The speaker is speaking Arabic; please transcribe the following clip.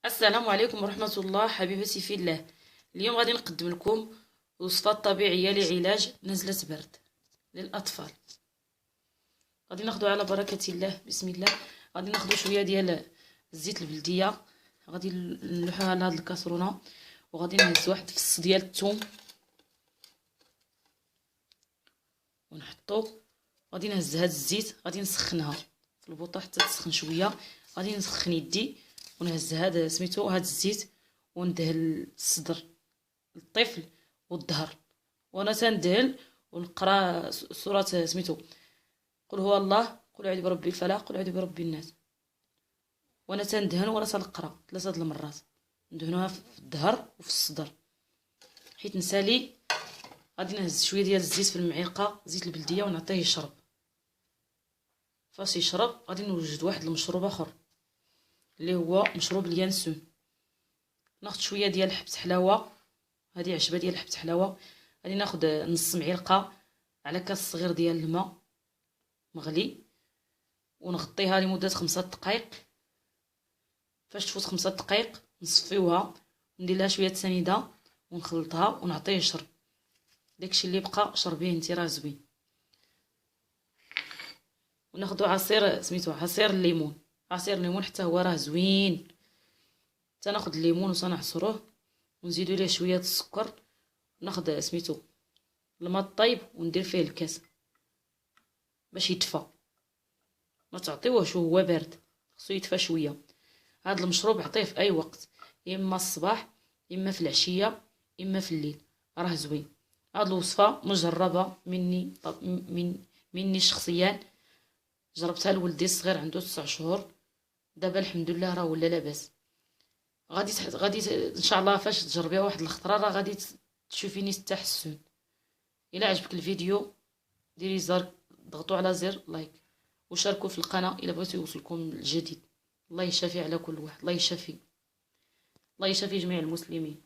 السلام عليكم ورحمة الله حبيبتي في الله. اليوم غادي نقدم لكم وصفات طبيعية لعلاج نزلة برد للأطفال. غادي ناخدو على بركة الله، بسم الله. غادي ناخدو شوية ديال الزيت البلدية، غادي نلوحوها لهاد الكاسرونة، وغادي نهز واحد فص ديال الثوم ونحطو. غادي نهز هاد الزيت، غادي نسخنها في البوطة حتى تسخن شوية. غادي نسخن يدي ونهز هاد سميتو هاد الزيت وندهن الصدر الطفل والظهر، وانا تندهن ونقرا سوره سميتو قل هو الله، قل اعوذ برب الفلق، قل اعوذ برب الناس. وانا تندهن وانا تنقرا 3 المرات، ندهنوها في الظهر وفي الصدر حيت نسالي. غادي نهز شويه ديال الزيت في المعلقه، زيت البلديه، ونعطيه يشرب. فاش يشرب غادي نوجد واحد المشروب اخر اللي هو مشروب اليانسون. ناخذ شويه ديال حبه حلاوه، هذه عشبه ديال حبه حلاوه. غادي ناخذ نص معلقه على كاس صغير ديال الماء مغلي، ونغطيها لمده 5 دقائق. فاش تفوت 5 دقائق نصفيوها، وندير لها شويه سنيده ونخلطها ونعطيه يشرب. داكشي اللي بقى شربيه انت، راه زوين. وناخذ عصير سميتو عصير الليمون، عصير الليمون حتى هو راه زوين. تناخذ الليمون وتنعصروه ونزيدو ليه شويه السكر. ناخذ سميتو الماء الطايب وندير فيه الكاس باش يدفى، ما تعطيوهش وهو بارد، خصو يدفى شويه. هذا المشروب عطيه في اي وقت، اما الصباح اما في العشيه اما في الليل، راه زوين. هذه الوصفه مجربه مني شخصيا، جربتها لولدي الصغير عنده 9 شهور، دابا الحمد لله راه ولا لاباس. غادي ان شاء الله فاش تجربيها واحد الخطره راه غادي تشوفيني التحسن. الى عجبك الفيديو ديري زر، ضغطوا على زر لايك، وشاركوا في القناه الى بغيتو يوصلكم الجديد. الله يشافي على كل واحد، الله يشافي، الله يشافي جميع المسلمين.